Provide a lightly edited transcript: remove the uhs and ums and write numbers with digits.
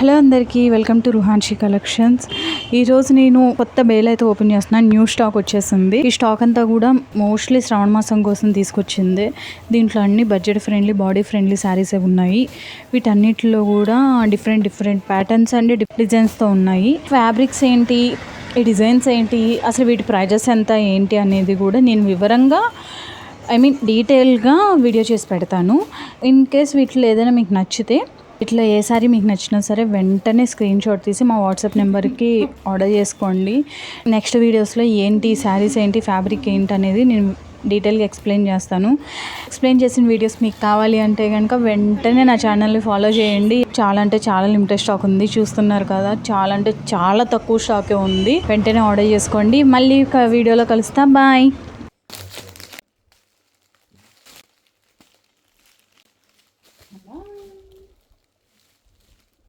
Hello అందరికీ, welcome to Ruhanshi collections. ఈరోజు నేను కొత్త బేల్ అయితే ఓపెన్ చేస్తున్నాను. న్యూ స్టాక్ వచ్చేసింది. ఈ స్టాక్ అంతా కూడా మోస్ట్లీ శ్రావణ మాసం కోసం తీసుకొచ్చింది. దీంట్లో అన్ని budget friendly, body friendly saris ఉన్నాయి. వీటన్నిటిలో కూడా డిఫరెంట్ ప్యాటర్న్స్ అండ్ డిజైన్స్తో ఉన్నాయి. ఫ్యాబ్రిక్స్ ఏంటి, ఈ డిజైన్స్ ఏంటి, అసలు వీటి ప్రైజెస్ ఎంత ఏంటి అనేది కూడా నేను వివరంగా డీటెయిల్గా వీడియో చేసి పెడతాను. ఇన్ కేస్ వీటిలో ఏదైనా మీకు నచ్చితే, ఇట్లా ఏ సారీ మీకు నచ్చినా సరే వెంటనే స్క్రీన్ షాట్ తీసి మా వాట్సాప్ నెంబర్కి ఆర్డర్ చేసుకోండి. నెక్స్ట్ వీడియోస్లో ఏంటి శారీస్ ఏంటి, ఫ్యాబ్రిక్ ఏంటి అనేది నేను డీటెయిల్గా ఎక్స్ప్లెయిన్ చేస్తాను. ఎక్స్ప్లెయిన్ చేసిన వీడియోస్ మీకు కావాలి అంటే కనుక వెంటనే నా ఛానల్ని ఫాలో చేయండి. చాలా లిమిటెడ్ స్టాక్ ఉంది, చూస్తున్నారు కదా. చాలా తక్కువ స్టాకే ఉంది. వెంటనే ఆర్డర్ చేసుకోండి. మళ్ళీ వీడియోలో కలుస్తా. బాయ్.